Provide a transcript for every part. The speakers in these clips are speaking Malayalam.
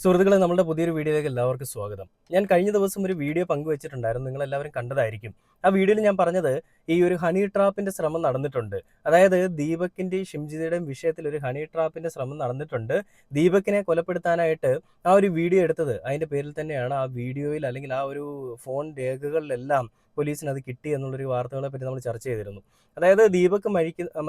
സുഹൃത്തുക്കളെ, നമ്മുടെ പുതിയൊരു വീഡിയോയിലേക്ക് എല്ലാവർക്കും സ്വാഗതം. ഞാൻ കഴിഞ്ഞ ദിവസം ഒരു വീഡിയോ പങ്കുവച്ചിട്ടുണ്ടായിരുന്നു. നിങ്ങളെല്ലാവരും കണ്ടതായിരിക്കും. ആ വീഡിയോയിൽ ഞാൻ പറഞ്ഞത് ഈ ഒരു ഹണി ട്രാപ്പിന്റെ ശ്രമം നടന്നിട്ടുണ്ട്. അതായത് ദീപകിന്റെയും ഷിംജിതയുടെയും വിഷയത്തിൽ ഒരു ഹണി ട്രാപ്പിന്റെ ശ്രമം നടന്നിട്ടുണ്ട്. ദീപകിനെ കൊലപ്പെടുത്താനായിട്ട് ആ ഒരു വീഡിയോ എടുത്തത് അതിന്റെ പേരിൽ തന്നെയാണ്. ആ വീഡിയോയിൽ അല്ലെങ്കിൽ ആ ഒരു ഫോൺ രേഖകളിലെല്ലാം പോലീസിന് അത് കിട്ടി എന്നുള്ളൊരു വാർത്തകളെ പറ്റി നമ്മൾ ചർച്ച ചെയ്തിരുന്നു. അതായത് ദീപക്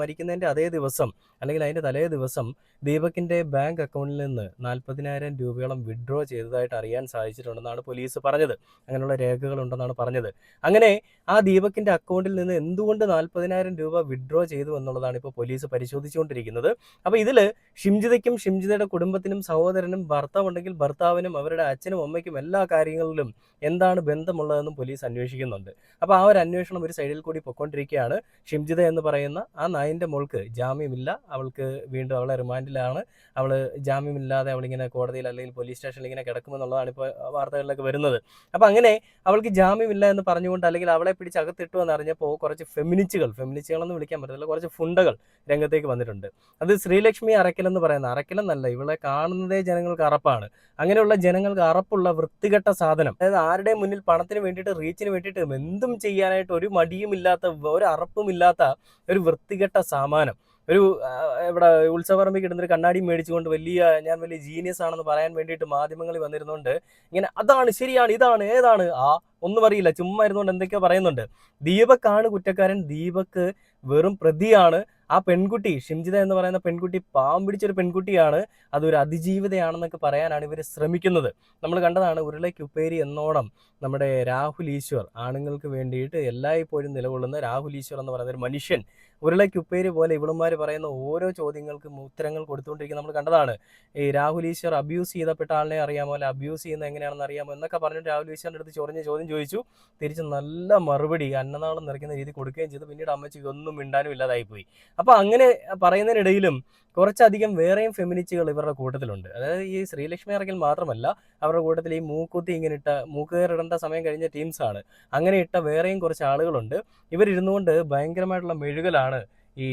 മരിക്കുന്നതിന്റെ അതേ ദിവസം അല്ലെങ്കിൽ അതിന്റെ തലേ ദിവസം ദീപകിന്റെ ബാങ്ക് അക്കൗണ്ടിൽ നിന്ന് 40,000 രൂപയോളം വിഡ്രോ ചെയ്തതായിട്ട് അറിയാൻ സാധിച്ചിട്ടുണ്ടെന്നാണ് പോലീസ് പറഞ്ഞത്. അങ്ങനെയുള്ള രേഖകളുണ്ടെന്നാണ് പറഞ്ഞത്. അങ്ങനെ ആ ദീപകിന്റെ അക്കൗണ്ടിൽ നിന്ന് എന്തുകൊണ്ട് 40,000 രൂപ വിഡ്രോ ചെയ്തു എന്നുള്ളതാണ് ഇപ്പോൾ പോലീസ് പരിശോധിച്ചുകൊണ്ടിരിക്കുന്നത്. അപ്പോൾ ഇതിൽ ഷിംജിതയ്ക്കും ഷിംജിതയുടെ കുടുംബത്തിനും സഹോദരനും ഭർത്താവുണ്ടെങ്കിൽ ഭർത്താവിനും അവരുടെ അച്ഛനും അമ്മയ്ക്കും എല്ലാ കാര്യങ്ങളിലും എന്താണ് ബന്ധമുള്ളതെന്നും പോലീസ് അന്വേഷിക്കുന്നുണ്ട്. അപ്പോൾ ആ ഒരു അന്വേഷണം ഒരു സൈഡിൽ കൂടി പൊയ്ക്കൊണ്ടിരിക്കുകയാണ്. ഷിംജിത എന്ന് പറയുന്ന ആ നായിൻ്റെ മോൾക്ക് ജാമ്യമില്ല. അവൾക്ക് വീണ്ടും അവളെ റിമാൻഡിലാണ്. അവൾ ജാമ്യമില്ലാതെ അവളിങ്ങനെ കോടതിയിൽ അല്ലെങ്കിൽ പോലീസ് സ്റ്റേഷനിൽ ഇങ്ങനെ കിടക്കുമെന്നുള്ളതാണ് ഇപ്പോൾ വാർത്തകളിലൊക്കെ വരുന്നത്. അപ്പോൾ അങ്ങനെ അവൾക്ക് ജാമ്യമില്ല എന്ന് പറഞ്ഞുകൊണ്ട് അല്ലെങ്കിൽ അവളെ പിടിച്ച് അകത്തിട്ടു എന്നറിഞ്ഞപ്പോൾ കുറച്ച് ഫെമിനിസ്റ്റുകളെന്ന് വിളിക്കാൻ പറ്റത്തില്ല, കുറച്ച് ഫുണ്ടകൾ രംഗത്തേക്ക് വന്നിട്ടുണ്ട്. അത് ശ്രീലക്ഷ്മി അറക്കൽ എന്ന് പറയുന്ന, അറക്കലെന്നല്ല, ഇവളെ കാണുന്നതേ ജനങ്ങൾക്ക് അറപ്പാണ്. അങ്ങനെയുള്ള ജനങ്ങൾക്ക് അറപ്പുള്ള വൃത്തികെട്ട സാധനം, അതായത് ആരുടെ മുന്നിൽ പണത്തിന് വേണ്ടിയിട്ട് റീച്ചിന് വേണ്ടിയിട്ട് എന്തും ചെയ്യാനായിട്ട് ഒരു മടിയുമില്ലാത്ത, ഒരു അറപ്പുമില്ലാത്ത ഒരു വൃത്തികെട്ട സാമാനം. ഒരു ഇവിടെ ഉത്സവപ്പറമ്പിൽ കിട്ടുന്നൊരു കണ്ണാടി മേടിച്ചുകൊണ്ട് ഞാൻ വലിയ ജീനിയസ് ആണെന്ന് പറയാൻ വേണ്ടിയിട്ട് മാധ്യമങ്ങളിൽ വന്നിരുന്നുകൊണ്ട് ഇങ്ങനെ അതാണ് ശരിയാണ് ഇതാണ് ഏതാണ് ഒന്നും അറിയില്ല, ചുമ്മാ ഇരുന്നുകൊണ്ട് എന്തൊക്കെയോ പറയുന്നുണ്ട്. ദീപക്കാണ് കുറ്റക്കാരൻ. ദീപക് വെറും പ്രതിയാണ്. ആ പെൺകുട്ടി ഷിംജിത എന്ന് പറയുന്ന പെൺകുട്ടി പാവം പിടിച്ചൊരു പെൺകുട്ടിയാണ്. അതൊരു അതിജീവിതയാണെന്നൊക്കെ പറയാനാണ് ഇവർ ശ്രമിക്കുന്നത്. നമ്മൾ കണ്ടതാണ് ഉരുളയ്ക്കുപ്പേരി എന്നോണം നമ്മുടെ രാഹുൽ ഈശ്വർ, ആണുങ്ങൾക്ക് വേണ്ടിയിട്ട് എല്ലായ്പ്പോഴും നിലകൊള്ളുന്ന രാഹുൽ ഈശ്വർ എന്ന് പറയുന്ന ഒരു മനുഷ്യൻ ഉരുളയ്ക്കുപ്പേരി പോലെ ഇവളുമാർ പറയുന്ന ഓരോ ചോദ്യങ്ങൾക്കും ഉത്തരങ്ങൾ കൊടുത്തുകൊണ്ടിരിക്കുന്നത് നമ്മൾ കണ്ടതാണ്. ഈ രാഹുൽ ഈശ്വർ അബ്യൂസ് ചെയ്തപ്പെട്ട ആളിനെ അറിയാമോ, അല്ലെ അബ്യൂസ് ചെയ്യുന്നത് എങ്ങനെയാണെന്ന് അറിയാമോ എന്നൊക്കെ പറഞ്ഞിട്ട് രാഹുൽ ഈശ്വറിൻ്റെ അടുത്ത് ചോദ്യം ചോദിച്ചു. തിരിച്ച് നല്ല മറുപടി അന്നനാളം നിറയ്ക്കുന്ന രീതി കൊടുക്കുകയും ചെയ്തു. പിന്നീട് അമ്മച്ചിക്ക് ഒന്നും മിണ്ടാനും ഇല്ലാതായിപ്പോയി. അപ്പോൾ അങ്ങനെ പറയുന്നതിനിടയിലും കുറച്ചധികം വേറെയും ഫെമിനിസ്റ്റുകൾ ഇവരുടെ കൂട്ടത്തിലുണ്ട്. അതായത് ഈ ശ്രീലക്ഷ്മി അറക്കൽ മാത്രമല്ല, അവരുടെ കൂട്ടത്തിൽ ഈ മൂക്കുത്തി ഇങ്ങനെ ഇട്ട, മൂക്കുകയറിടേണ്ട സമയം കഴിഞ്ഞ ടീംസാണ്. അങ്ങനെ ഇട്ട വേറെയും കുറച്ച് ആളുകളുണ്ട്. ഇവരിരുന്നുകൊണ്ട് ഭയങ്കരമായിട്ടുള്ള മെഴുകലാണ് ഈ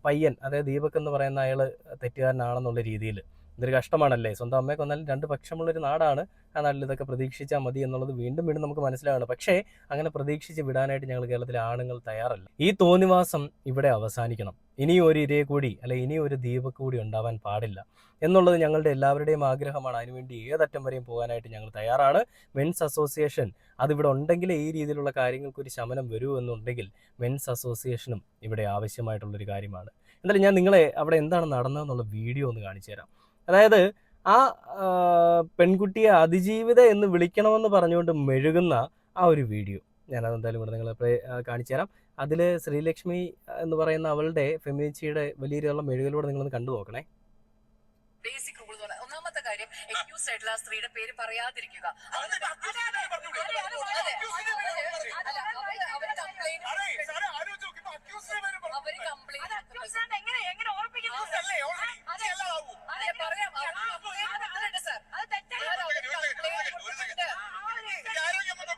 പയ്യൻ, അതായത് ദീപക് എന്ന് പറയുന്ന അയാൾ തെറ്റുകാരനാണെന്നുള്ള രീതിയിൽ. ഇതൊരു കഷ്ടമാണല്ലേ. സ്വന്തം അമ്മയെ കൊന്നാലും രണ്ട് പക്ഷമുള്ളൊരു നാടാണ്. ആ നാട്ടിൽ ഇതൊക്കെ പ്രതീക്ഷിച്ചാൽ മതി എന്നുള്ളത് വീണ്ടും വീണ്ടും നമുക്ക് മനസ്സിലാവുന്നു. പക്ഷേ അങ്ങനെ പ്രതീക്ഷിച്ച് വിടാനായിട്ട് ഞങ്ങൾ കേരളത്തിലെ ആണുങ്ങൾ തയ്യാറല്ല. ഈ തോന്നിവാസം ഇവിടെ അവസാനിക്കണം. ഇനിയും ഒരു ഇരയെ കൂടി അല്ലെ ഇനിയും ഒരു ദീപക് കൂടി ഉണ്ടാവാൻ പാടില്ല എന്നുള്ളത് ഞങ്ങളുടെ എല്ലാവരുടെയും ആഗ്രഹമാണ്. അതിനുവേണ്ടി ഏതറ്റം വരെയും പോകാനായിട്ട് ഞങ്ങൾ തയ്യാറാണ്. മെൻസ് അസോസിയേഷൻ അതിവിടെ ഉണ്ടെങ്കിൽ ഈ രീതിയിലുള്ള കാര്യങ്ങൾക്ക് ഒരു ശമനം വരൂ എന്നുണ്ടെങ്കിൽ മെൻസ് അസോസിയേഷനും ഇവിടെ ആവശ്യമായിട്ടുള്ളൊരു കാര്യമാണ്. എന്തായാലും ഞാൻ നിങ്ങളെ അവിടെ എന്താണ് നടന്നതെന്നുള്ള വീഡിയോ ഒന്ന് കാണിച്ചു തരാം. അതായത് ആ പെൺകുട്ടിയെ അതിജീവിത എന്ന് വിളിക്കണമെന്ന് പറഞ്ഞുകൊണ്ട് മെഴുകുന്ന ആ ഒരു വീഡിയോ ഞാനതെന്തായാലും ഇവിടെ നിങ്ങളെ കാണിച്ചു തരാം. അതിൽ ശ്രീലക്ഷ്മി എന്ന് പറയുന്ന അവളുടെ ഫെമിനിറ്റിയുടെ വലിയ രീതിയിലുള്ള മെഴുകലൂടെ നിങ്ങളൊന്ന് കണ്ടു നോക്കണേ. ബേസിക് റൂൾ ഒന്നാമത്തെ കാര്യം, അക്യൂസ്ഡ് ആയിട്ടുള്ള സ്ത്രീയുടെ പേര് പറയാതിരിക്കുക.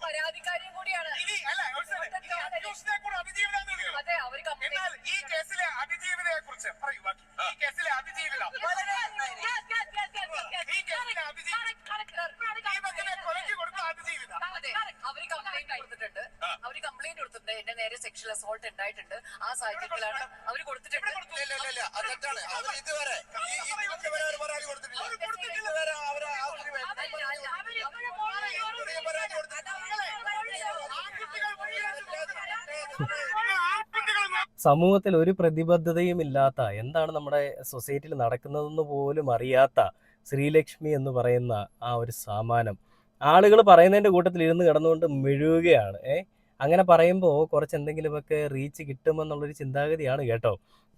പരാതിക്കാരിയും കൂടിയാണ്. അതെ, അവർ ഈ കേസിലെ അതിജീവിതയെ കുറിച്ച് പറയൂ. ഈ കേസിലെ അതിജീവിത അവര് കംപ്ലൈന്റ് കൊടുത്തിട്ടുണ്ട്. എന്റെ നേരെ സെക്ഷൽ അസോൾട്ട് ഉണ്ടായിട്ടുണ്ട്. ആ സാഹചര്യത്തിലാണ് അവർ കൊടുത്തിട്ടുണ്ട്. സമൂഹത്തിൽ ഒരു പ്രതിബദ്ധതയും ഇല്ലാത്ത, എന്താണ് നമ്മുടെ സൊസൈറ്റിയിൽ നടക്കുന്നതെന്ന് പോലും അറിയാത്ത ശ്രീലക്ഷ്മി എന്ന് പറയുന്ന ആ ഒരു സാമാനം ആളുകൾ പറയുന്നതിൻ്റെ കൂട്ടത്തിൽ ഇരുന്ന് കിടന്നുകൊണ്ട് മെഴുകുകയാണ്. അങ്ങനെ പറയുമ്പോൾ കുറച്ച് എന്തെങ്കിലുമൊക്കെ റീച്ച് കിട്ടുമെന്നുള്ളൊരു ചിന്താഗതിയാണ് കേട്ടോ.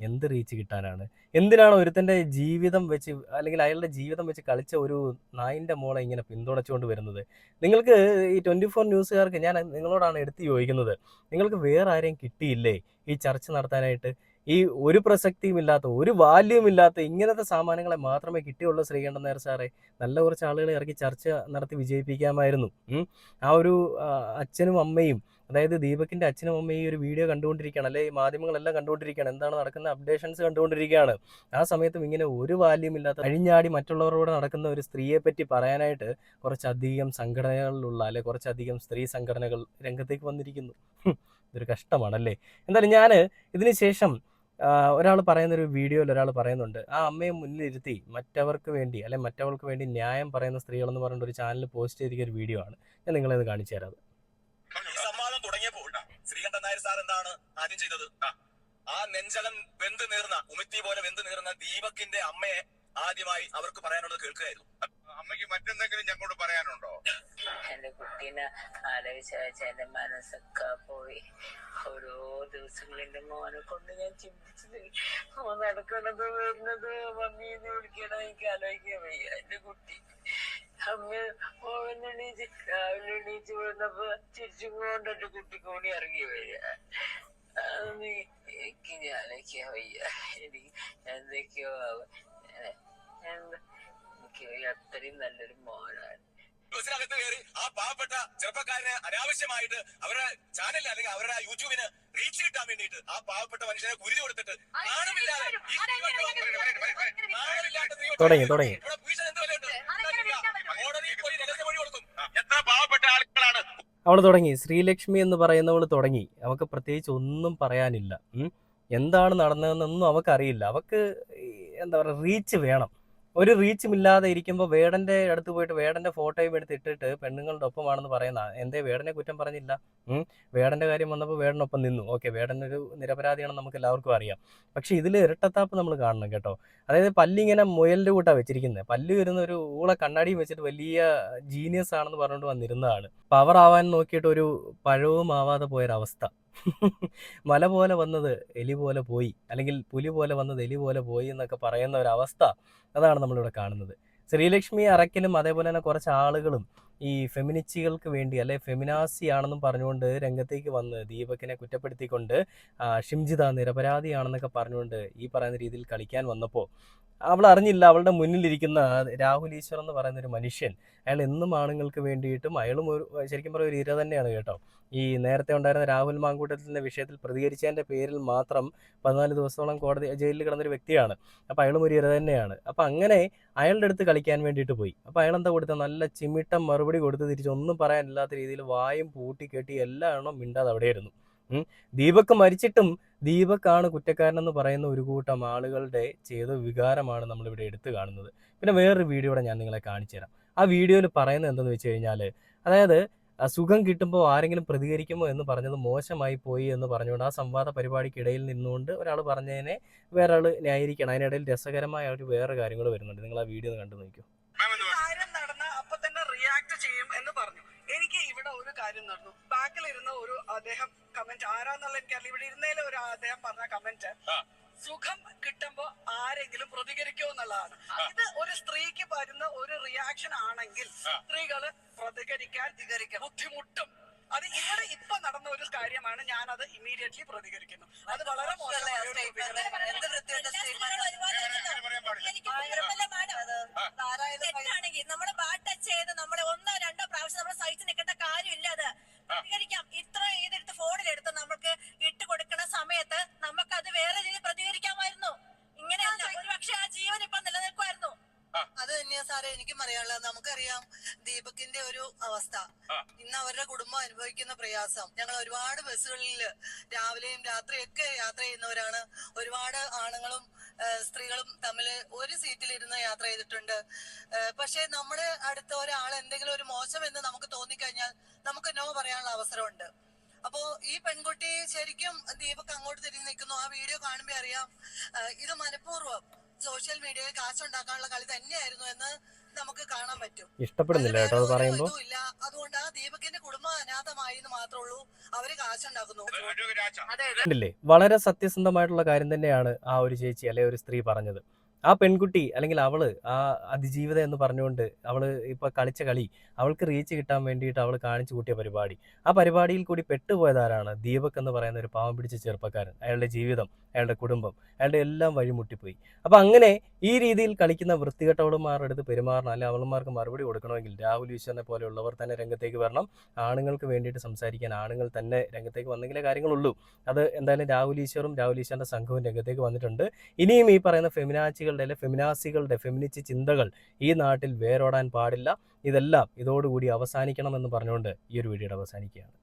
എന്ത് റീച്ച് കിട്ടാനാണ്? എന്തിനാണ് ഒരുത്തൻ്റെ ജീവിതം വെച്ച് അല്ലെങ്കിൽ അയാളുടെ ജീവിതം വെച്ച് കളിച്ച ഒരു നായിൻ്റെ മോളെ ഇങ്ങനെ പിന്തുണച്ചുകൊണ്ട് വരുന്നത്? നിങ്ങൾക്ക് ഈ 24 ന്യൂസുകാർക്ക് ഞാൻ നിങ്ങളോടാണ് എടുത്ത് ചോദിക്കുന്നത്, നിങ്ങൾക്ക് വേറെ ആരെയും കിട്ടിയില്ലേ ഈ ചർച്ച നടത്താനായിട്ട്? ഈ ഒരു പ്രസക്തിയും ഇല്ലാത്ത, ഒരു വാല്യൂം ഇല്ലാത്ത ഇങ്ങനത്തെ സാമാനങ്ങളെ മാത്രമേ കിട്ടിയുള്ളൂ ശ്രീകണ്ഠൻ നായർ സാറേ. നല്ല കുറച്ച് ആളുകളെ ഇറക്കി ചർച്ച നടത്തി വിജയിപ്പിക്കാമായിരുന്നു. ആ ഒരു അച്ഛനും അമ്മയും, അതായത് ദീപകിന്റെ അച്ഛനും അമ്മയും ഈ ഒരു വീഡിയോ കണ്ടുകൊണ്ടിരിക്കുകയാണ്, അല്ലെങ്കിൽ മാധ്യമങ്ങളെല്ലാം കണ്ടുകൊണ്ടിരിക്കുകയാണ്, എന്താണ് നടക്കുന്ന അപ്ഡേഷൻസ് കണ്ടുകൊണ്ടിരിക്കുകയാണ്. ആ സമയത്തും ഇങ്ങനെ ഒരു വാല്യൂം ഇല്ലാത്ത അഴിഞ്ഞാടി മറ്റുള്ളവരോട് നടക്കുന്ന ഒരു സ്ത്രീയെ പറ്റി പറയാനായിട്ട് കുറച്ചധികം സംഘടനകളിലുള്ള, അല്ലെ കുറച്ചധികം സ്ത്രീ സംഘടനകൾ രംഗത്തേക്ക് വന്നിരിക്കുന്നു. ഇതൊരു കഷ്ടമാണല്ലേ. എന്തായാലും ഞാൻ ഇതിന് ശേഷം ഒരാൾ പറയുന്നൊരു വീഡിയോയിൽ ഒരാൾ പറയുന്നുണ്ട്, ആ അമ്മയെ മുന്നിലിരുത്തി മറ്റവർക്ക് വേണ്ടി, അല്ലെ മറ്റവൾക്ക് വേണ്ടി ന്യായം പറയുന്ന സ്ത്രീകളെന്ന് പറഞ്ഞിട്ട് ഒരു ചാനലിൽ പോസ്റ്റ് ചെയ്തിരിക്കുന്ന ഒരു വീഡിയോ ആണ്. ഞാൻ നിങ്ങളെ ഇത് കാണിച്ചു തരാം. സംവാദം തുടങ്ങിയപ്പോൾ ശ്രീകണ്ഠൻ നായർ സാർ എന്താണ് ആദ്യം ചെയ്തത്? ആ നെഞ്ചകം വെന്ത് നീർന്ന, ഉമിത്തി പോലെ വെന്ത് നീർന്ന ദീപകിന്റെ അമ്മയെ ആദ്യമായി അവർക്ക് പറയാനുള്ളത് കേൾക്കുകയായിരുന്നു. അമ്മയ്ക്ക് മറ്റെന്തെങ്കിലും ഞങ്ങളോട് പറയാനുണ്ടോ? എന്റെ കുട്ടീനെ ആലോചിച്ച എന്റെ മനസ്സൊക്കെ പോയി. ഓരോ ദിവസങ്ങൾ എന്റെ മോനെ കൊണ്ട് ഞാൻ ചിന്തിച്ചത്, അവൻ നടക്കണത് വരുന്നത് മമ്മീന്ന് വിളിക്കണം, എനിക്ക് ആലോചിക്കാൻ വയ്യ. എന്റെ കുട്ടി അമ്മ എണീച്ച് രാവിലെ എണീച്ച് വന്നപ്പോ തിരിച്ചും കൊണ്ട് എന്റെ കുട്ടി കൂടി ഇറങ്ങി വരിക. എനിക്ക് ആലോചിക്കാൻ വയ്യ. എനിക്ക് എന്തൊക്കെയോ എനിക്ക് അത്രയും നല്ലൊരു മോനാണ്. ബസ്സിനകത്ത് കയറി ആ പാവപ്പെട്ട ചെറുപ്പക്കാരനെ അനാവശ്യമായിട്ട് അവരുടെ ചാനലിൽ അല്ലെങ്കിൽ അവരുടെ യൂട്യൂബിന് റീച്ച് കിട്ടാൻ വേണ്ടിയിട്ട് ആ പാവപ്പെട്ട മനുഷ്യനെ കുരുതി കൊടുത്തിട്ട് തുടങ്ങി എത്ര പാവപ്പെട്ട ആളുകളാണ്. അവൾ തുടങ്ങി, ശ്രീലക്ഷ്മി എന്ന് പറയുന്നവൾ തുടങ്ങി. അവൾക്ക് പ്രത്യേകിച്ച് ഒന്നും പറയാനില്ല. എന്താണ് നടന്നതെന്നൊന്നും അവൾക്കറിയില്ല. അവൾക്ക് എന്താ പറയുക, റീച്ച് വേണം. ഒരു റീച്ചും ഇല്ലാതെ ഇരിക്കുമ്പോൾ വേടൻ്റെ അടുത്ത് പോയിട്ട് വേടൻ്റെ ഫോട്ടോയും എടുത്ത് ഇട്ടിട്ട് പെണ്ണുങ്ങളുടെ ഒപ്പമാണെന്ന് പറയുന്ന, എന്തേ വേടനെ കുറ്റം പറഞ്ഞില്ല? വേടൻ്റെ കാര്യം വന്നപ്പോൾ വേടനൊപ്പം നിന്നു. ഓക്കെ, വേടനൊരു നിരപരാധിയാണെന്ന് നമുക്ക് എല്ലാവർക്കും അറിയാം. പക്ഷെ ഇതിൽ ഇരട്ടത്താപ്പ് നമ്മൾ കാണണം കേട്ടോ. അതായത് പല്ലിങ്ങനെ മുയലിൻ്റെ കൂട്ടാണ് വെച്ചിരിക്കുന്നത്. പല്ല് വരുന്ന ഒരു ഊള കണ്ണാടിയും വെച്ചിട്ട് വലിയ ജീനിയസ് ആണെന്ന് പറഞ്ഞുകൊണ്ട് വന്നിരുന്നതാണ്. പവർ ആവാൻ നോക്കിയിട്ട് ഒരു പഴവും ആവാതെ പോയൊരവസ്ഥ. മല പോലെ വന്നത് എലി പോലെ പോയി, അല്ലെങ്കിൽ പുലി പോലെ വന്നത് എലി പോലെ പോയി എന്നൊക്കെ പറയുന്ന ഒരവസ്ഥ, അതാണ് നമ്മളിവിടെ കാണുന്നത്. ശ്രീലക്ഷ്മി അറക്കലും അതേപോലെ തന്നെ കുറച്ച് ആളുകളും ഈ ഫെമിനിസ്റ്റുകൾക്ക് വേണ്ടി, അല്ലെ ഫെമിനാസി ആണെന്നും പറഞ്ഞുകൊണ്ട് രംഗത്തേക്ക് വന്ന് ദീപകിനെ കുറ്റപ്പെടുത്തിക്കൊണ്ട് ഷിംജിത നിരപരാധിയാണെന്നൊക്കെ പറഞ്ഞുകൊണ്ട് ഈ പറയുന്ന രീതിയിൽ കളിക്കാൻ വന്നപ്പോൾ അവൾ അറിഞ്ഞില്ല, അവളുടെ മുന്നിലിരിക്കുന്ന രാഹുൽ ഈശ്വർ എന്ന് പറയുന്ന ഒരു മനുഷ്യൻ, അയാൾ എന്നും ആണുങ്ങൾക്ക് വേണ്ടിയിട്ടും അയാളും ഒരു ശരിക്കും പറയുന്ന ഒരു ഇര തന്നെയാണ് കേട്ടോ. ഈ നേരത്തെ ഉണ്ടായിരുന്ന രാഹുൽ മാങ്കൂട്ടത്തിൻ്റെ വിഷയത്തിൽ പ്രതികരിച്ചതിൻ്റെ പേരിൽ മാത്രം 14 ദിവസത്തോളം ജയിലിൽ കിടന്നൊരു വ്യക്തിയാണ്. അപ്പോൾ അയാളും ഒരു ഇര തന്നെയാണ്. അപ്പോൾ അങ്ങനെ അയാളുടെ അടുത്ത് കളിക്കാൻ വേണ്ടിയിട്ട് പോയി. അപ്പോൾ അയാൾ എന്താ കൊടുത്തത്? നല്ല ചിമിട്ടം മറുപടി കൊടുത്ത് തിരിച്ചൊന്നും പറയാനില്ലാത്ത രീതിയിൽ വായും പൂട്ടിക്കെട്ടി എല്ലാ എണ്ണം മിണ്ടാതെ അവിടെയായിരുന്നു. ദീപക് മരിച്ചിട്ടും ദീപക്കാണ് കുറ്റക്കാരനെന്ന് പറയുന്ന ഒരു കൂട്ടം ആളുകളുടെ ചെയ്ത വികാരമാണ് നമ്മളിവിടെ എടുത്തു കാണുന്നത്. പിന്നെ വേറൊരു വീഡിയോയുടെ ഞാൻ നിങ്ങളെ കാണിച്ചു തരാം. ആ വീഡിയോയിൽ പറയുന്നത് എന്തെന്ന് വെച്ച് കഴിഞ്ഞാൽ, അതായത് സുഖം കിട്ടുമ്പോൾ ആരെങ്കിലും പ്രതികരിക്കുമോ എന്ന് പറഞ്ഞത് മോശമായി പോയി എന്ന് പറഞ്ഞുകൊണ്ട് ആ സംവാദ പരിപാടിക്കിടയിൽ നിന്നുകൊണ്ട് ഒരാൾ പറഞ്ഞതിനെ വേറൊരാൾ ന്യായീകരിക്കണം. അതിനിടയിൽ രസകരമായ ഒരു വേറെ കാര്യങ്ങൾ വരുന്നുണ്ട്. നിങ്ങൾ ആ വീഡിയോ ഒന്ന് കണ്ടു നോക്കൂ. കാര്യം നടന്ന അപ്പൊ തന്നെ റിയാക്ട് ചെയ്യും എന്ന് പറഞ്ഞു. എനിക്ക് ഇവിടെ ഒരു കാര്യം നടന്നു. ബാക്കിലിരുന്ന ഒരു അദ്ദേഹം കമന്റ്, ആരാന്നുള്ള എനിക്കറിയില്ല, ഇവിടെ ഇരുന്നേലും ഒരു അദ്ദേഹം പറഞ്ഞ കമന്റ്, സുഖം കിട്ടുമ്പോ ആരെങ്കിലും പ്രതികരിക്കോ എന്നുള്ളതാണ്. ഇത് ഒരു സ്ത്രീക്ക് വരുന്ന ഒരു റിയാക്ഷൻ ആണെങ്കിൽ സ്ത്രീകള് പ്രതികരിക്കാൻ ബുദ്ധിമുട്ടും. അത് ഇവിടെ ഇപ്പൊ നടന്ന ഒരു കാര്യമാണ്. ഞാനത് ഇമ്മീഡിയറ്റ്ലി പ്രതികരിക്കുന്നു. അത് വളരെ നമ്മളെ ബാഡ് ടച്ച് ചെയ്ത് നമ്മളെ 1-2 പ്രാവശ്യം നമ്മളെ സഹിച്ച് നിൽക്കേണ്ട കാര്യമില്ല. അത് പ്രതികരിക്കാം. ഇത്ര ഇതെടുത്ത് ഫോണിലെടുത്ത് നമുക്ക് ഇട്ട് കൊടുക്കുന്ന സമയത്ത് നമുക്ക് അത് വേറെ രീതിയിൽ പ്രതികരിക്കാമായിരുന്നു. ഇങ്ങനെയല്ല, ഒരുപക്ഷെ ആ ജീവൻ ഇപ്പൊ നിലനിൽക്കുമായിരുന്നു. അത് തന്നെയാ സാറേ എനിക്കും അറിയാനുള്ളത്. നമുക്കറിയാം ദീപകിന്റെ ഒരു അവസ്ഥ, ഇന്ന് അവരുടെ കുടുംബം അനുഭവിക്കുന്ന പ്രയാസം. ഞങ്ങൾ ഒരുപാട് ബസ്സുകളിൽ രാവിലെയും രാത്രിയൊക്കെ യാത്ര ചെയ്യുന്നവരാണ്. ഒരുപാട് ആണുങ്ങളും സ്ത്രീകളും തമ്മിൽ ഒരു സീറ്റിലിരുന്ന് യാത്ര ചെയ്തിട്ടുണ്ട്. പക്ഷെ നമ്മുടെ അടുത്ത ഒരാൾ എന്തെങ്കിലും ഒരു മോശം എന്ന് നമുക്ക് തോന്നിക്കഴിഞ്ഞാൽ നമുക്ക് നോ പറയാനുള്ള അവസരമുണ്ട്. അപ്പോ ഈ പെൺകുട്ടി ശരിക്കും ദീപക് അങ്ങോട്ട് തിരിഞ്ഞ് നിൽക്കുന്നു. ആ വീഡിയോ കാണുമ്പോ അറിയാം ഇത് മനഃപൂർവ്വം സോഷ്യൽ മീഡിയയിൽ കാശുണ്ടാക്കാനുള്ള കളി തന്നെയായിരുന്നു എന്ന് നമുക്ക് കാണാൻ പറ്റും. ഇഷ്ടപ്പെടുന്നില്ല കേട്ടോ അത് പറയുമ്പോൾ. അതുകൊണ്ട് ആ ദീപകിന്റെ കുടുംബം അനാഥമായി എന്ന് മാത്രമേ ഉള്ളൂ. അവര് കാശുണ്ടാക്കുന്നു. ല്ലേ, വളരെ സത്യസന്ധമായിട്ടുള്ള കാര്യം തന്നെയാണ് ആ ഒരു ചേച്ചി അല്ലെ ഒരു സ്ത്രീ പറഞ്ഞത്. ആ പെൺകുട്ടി അല്ലെങ്കിൽ അവള് ആ അതിജീവിത എന്ന് പറഞ്ഞുകൊണ്ട് അവള് ഇപ്പൊ കളിച്ച കളി അവൾക്ക് റീച്ച് കിട്ടാൻ വേണ്ടിയിട്ട് അവൾ കാണിച്ചു കൂട്ടിയ പരിപാടി, ആ പരിപാടിയിൽ കൂടി പെട്ടുപോയതാരാണ്? ദീപക് എന്ന് പറയുന്ന ഒരു പാവം പിടിച്ച ചെറുപ്പക്കാരൻ. അയാളുടെ ജീവിതം, അയാളുടെ കുടുംബം, അയാളുടെ എല്ലാം വഴിമുട്ടിപ്പോയി. അപ്പൊ അങ്ങനെ ഈ രീതിയിൽ കളിക്കുന്ന വൃത്തികെട്ടവളുമാരുടെ അടുത്ത് പെരുമാറണം, അല്ലെങ്കിൽ അവളുമാർക്ക് മറുപടി കൊടുക്കണമെങ്കിൽ രാഹുൽ ഈശ്വറിനെ പോലെയുള്ളവർ തന്നെ രംഗത്തേക്ക് വരണം. ആണുങ്ങൾക്ക് വേണ്ടിയിട്ട് സംസാരിക്കാൻ ആണുങ്ങൾ തന്നെ രംഗത്തേക്ക് വന്നെങ്കിലേ കാര്യങ്ങളുള്ളൂ. അത് എന്തായാലും രാഹുൽ ഈശ്വറിന്റെ സംഘവും രംഗത്തേക്ക് വന്നിട്ടുണ്ട്. ഇനിയും ഈ പറയുന്ന ഫെമിനാച്ചികളുടെ അല്ലെ ഫെമിനാസികളുടെ ഫെമിനിസ്റ്റ് ചിന്തകൾ ഈ നാട്ടിൽ വേരോടാൻ പാടില്ല. ഇതെല്ലാം ഇതോടുകൂടി അവസാനിക്കണമെന്ന് പറഞ്ഞുകൊണ്ട് ഈ ഒരു വീഡിയോ അവസാനിക്കുകയാണ്.